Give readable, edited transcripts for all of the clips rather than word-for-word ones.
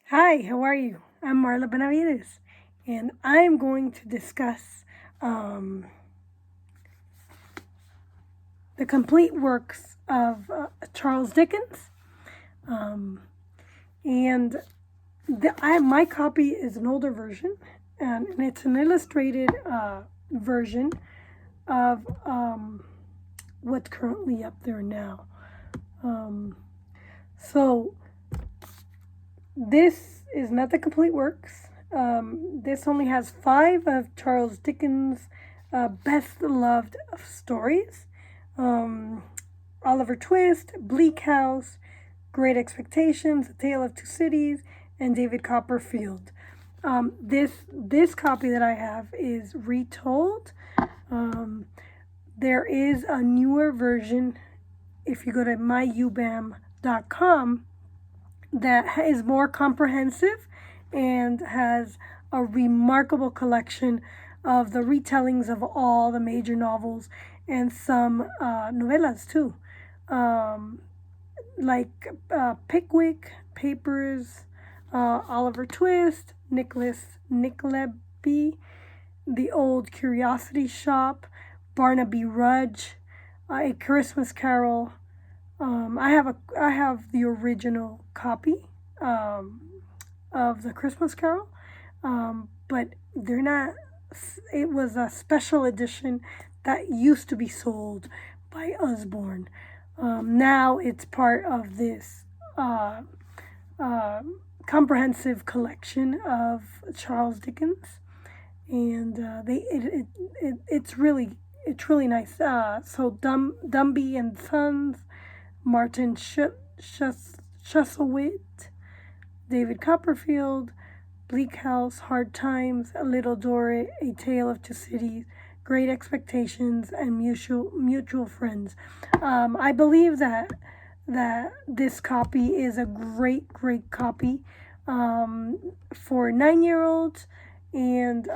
Hi, how are you? I'm Marla Benavides, and I'm going to discuss um, the complete works of Charles Dickens. Um, and my copy is an older version, and it's an illustrated version of what's currently up there now. Um, so, this is not the complete works. This only has 5 of Charles Dickens' best loved stories. Um, Oliver Twist, Bleak House, Great Expectations, A Tale of Two Cities, and David Copperfield. This copy that I have is retold. Um, there is a newer version if you go to myubam.com that is more comprehensive and has a remarkable collection of the retellings of all the major novels and some novellas too, um, like Pickwick, Papers, Oliver Twist, Nicholas Nickleby, The Old Curiosity Shop, Barnaby Rudge, A Christmas Carol, I have the original copy um, of the Christmas Carol, but they're not. It was a special edition that used to be sold by Usborne. Now it's part of this uh, uh, comprehensive collection of Charles Dickens, and it's really nice. So Dumby and Sons, Martin Chuzzlewit, David Copperfield, Bleak House, Hard Times, A Little Dorrit, A Tale of Two Cities, Great Expectations, and Mutual Friends. I believe that this copy is a great copy for 9-year-olds, and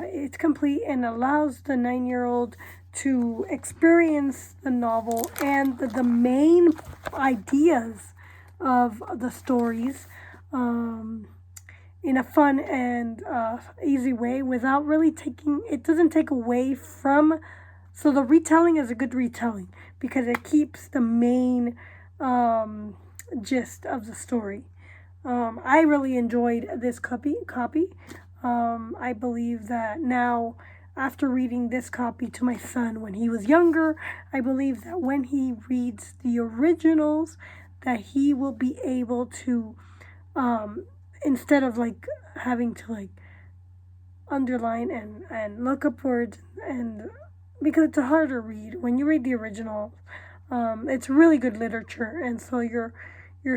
it's complete and allows the 9-year-old to experience the novel and the main ideas of the stories in a fun and easy way without really taking, it doesn't take away from, so the retelling is a good retelling because it keeps the main gist of the story. I really enjoyed this copy. I believe that now, after reading this copy to my son when he was younger, I believe that when he reads the originals, that he will be able to, instead of like having to like underline and look up words, and because it's a harder read when you read the original. It's really good literature, and so you're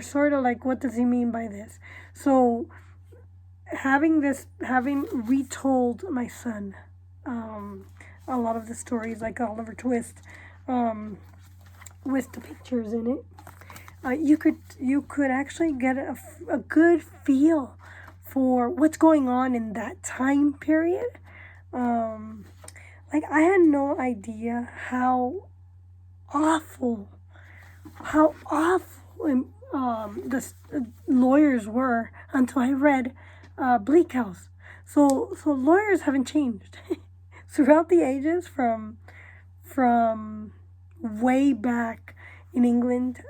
sort of like, what does he mean by this? So having retold my son a lot of the stories, like Oliver Twist, um, with the pictures in it, you could actually get a good feel for what's going on in that time period. Um, like I had no idea awful, how awful the lawyers were until I read Bleak House. So lawyers haven't changed throughout the ages from way back in England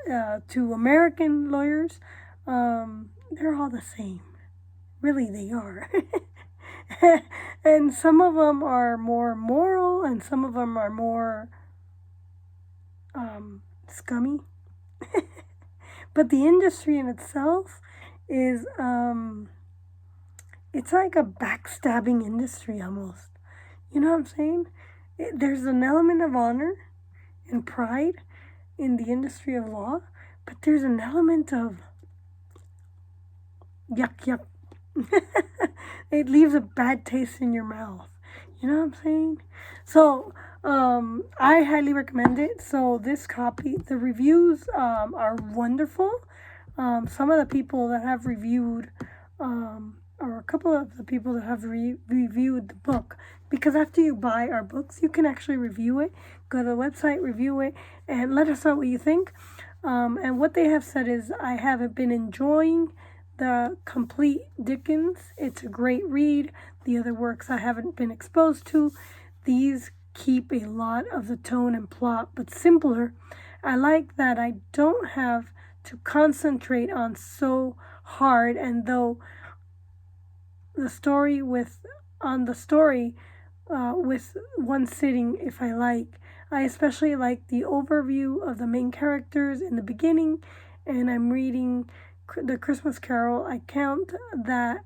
to American lawyers. They're all the same. Really, they are. And some of them are more moral, and some of them are more scummy. But the industry in itself is, it's like a backstabbing industry almost. You know what I'm saying? There's an element of honor and pride in the industry of law, but there's an element of yuck. It leaves a bad taste in your mouth. You know what I'm saying? So, I highly recommend it. So, this copy, the reviews are wonderful. Some of the people that have reviewed, or a couple of the people that have reviewed the book, because after you buy our books, you can actually review it. Go to the website, review it, and let us know what you think. And what they have said is, I haven't been enjoying the complete Dickens. It's a great read. The other works I haven't been exposed to. These keep a lot of the tone and plot, but simpler. I like that I don't have to concentrate on so hard, and though the story with on the story with one sitting if I like. I especially like the overview of the main characters in the beginning, and I'm reading the Christmas Carol. I count that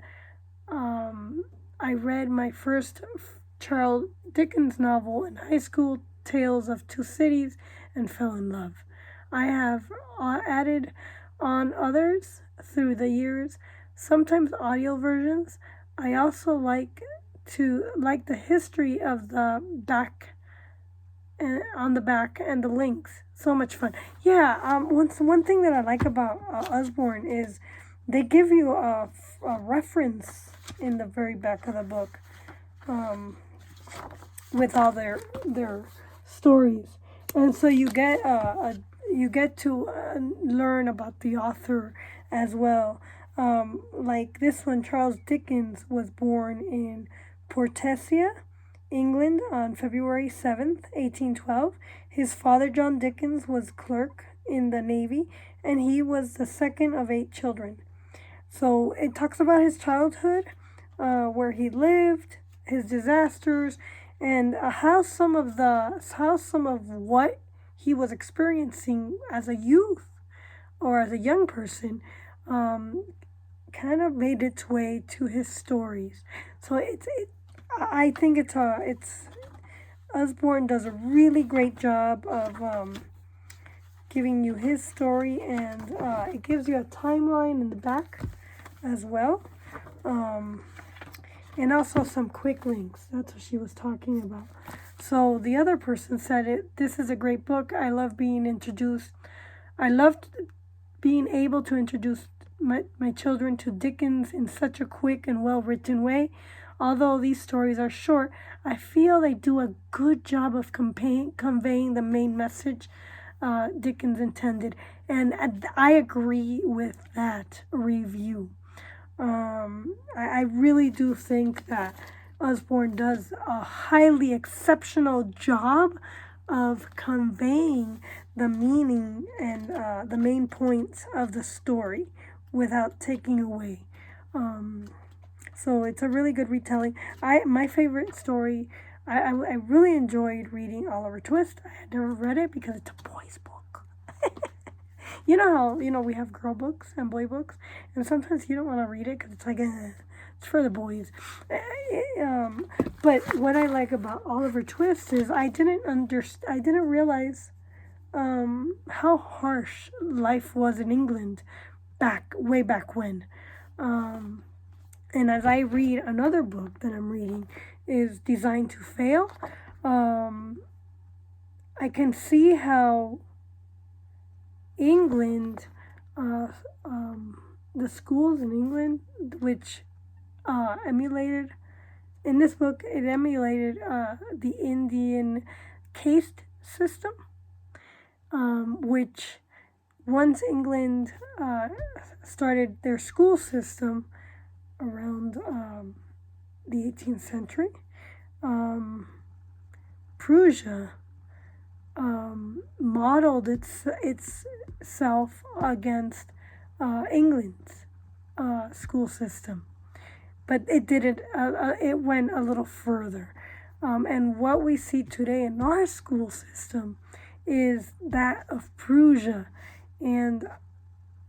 I read my first Charles Dickens novel in high school, Tales of Two Cities, and fell in love. I have added on others through the years, sometimes audio versions. I also like the history of the back and on the back and the links. So much fun. Yeah. One thing that I like about Usborne is they give you a reference in the very back of the book, with all their stories, and so you get to learn about the author as well. Like this one, Charles Dickens was born in Portessia, England on February 7th, 1812. His father, John Dickens, was clerk in the Navy, and he was the second of 8 children. So it talks about his childhood, where he lived, his disasters, and how some of what he was experiencing as a youth or as a young person kind of made its way to his stories. So I think it's Usborne does a really great job of giving you his story, and it gives you a timeline in the back as well, and also some quick links. That's what she was talking about. So the other person said this is a great book. I loved being able to introduce my children to Dickens in such a quick and well-written way. Although these stories are short, I feel they do a good job of conveying the main message Dickens intended. And I agree with that review. I really do think that Usborne does a highly exceptional job of conveying the meaning and the main points of the story without taking away. So it's a really good retelling. My favorite story, I really enjoyed reading Oliver Twist. I had never read it because it's a boy's book. You know how, we have girl books and boy books, and sometimes you don't want to read it because it's like, it's for the boys. But what I like about Oliver Twist is I didn't realize how harsh life was in England way back when. And as I read another book that I'm reading is Designed to Fail, I can see how England, the schools in England, which emulated, in this book, it emulated the Indian caste system, which once England started their school system around the 18th century, Prussia modeled itself against England's school system, but it didn't. It went a little further, and what we see today in our school system is that of Prussia, and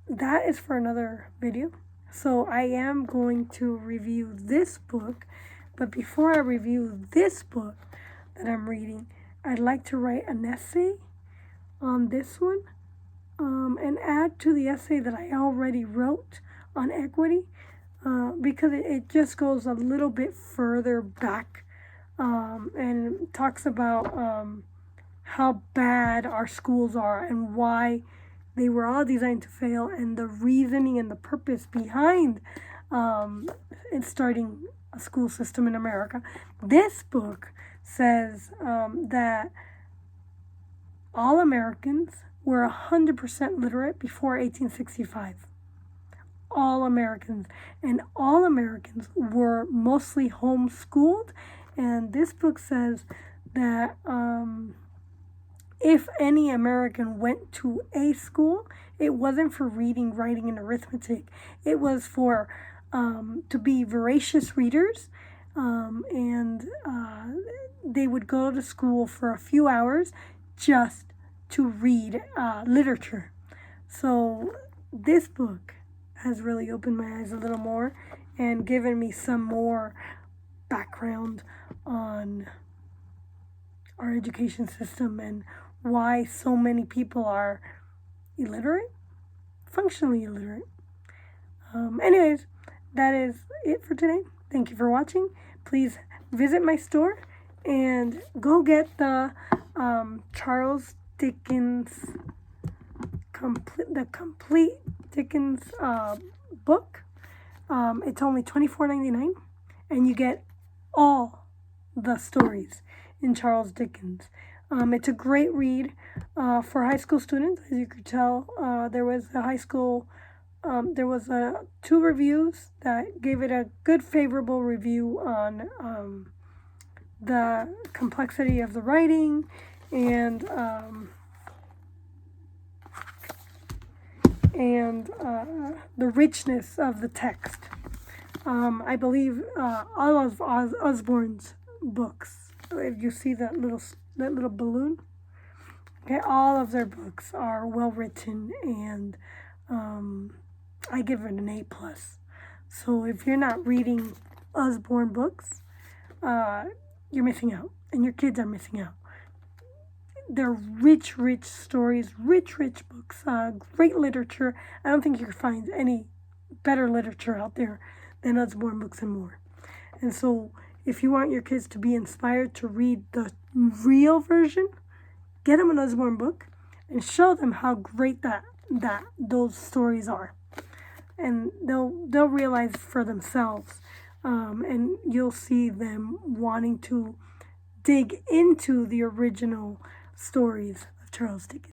that is for another video. So I am going to review this book, but before I review this book that I'm reading, I'd like to write an essay on this one, and add to the essay that I already wrote on equity, because it just goes a little bit further back, and talks about how bad our schools are and why they were all designed to fail, and the reasoning and the purpose behind starting a school system in America. This book says that all Americans were 100% literate before 1865. all Americans, and all Americans were mostly homeschooled. And this book says that if any American went to a school, it wasn't for reading, writing, and arithmetic. It was for to be voracious readers, and they would go to school for a few hours just to read literature. So this book has really opened my eyes a little more and given me some more background on our education system and why so many people are illiterate, functionally illiterate. Anyways, that is it for today. Thank you for watching. Please visit my store and go get the Charles Dickens complete Dickens book. It's only $24.99, and you get all the stories in Charles Dickens. It's a great read for high school students. As you could tell, there was two reviews that gave it a good favorable review on the complexity of the writing and the richness of the text. I believe all of Osborne's books, if you see that little balloon, okay, all of their books are well written, and I give it an A+. So if you're not reading Osborne books, you're missing out, and your kids are missing out. They're rich stories, rich books, great literature. I don't think you can find any better literature out there than Osborne books and more. And so if you want your kids to be inspired to read the real version, get them an Osborne book and show them how great that those stories are. And they'll realize for themselves, and you'll see them wanting to dig into the original stories of Charles Dickens.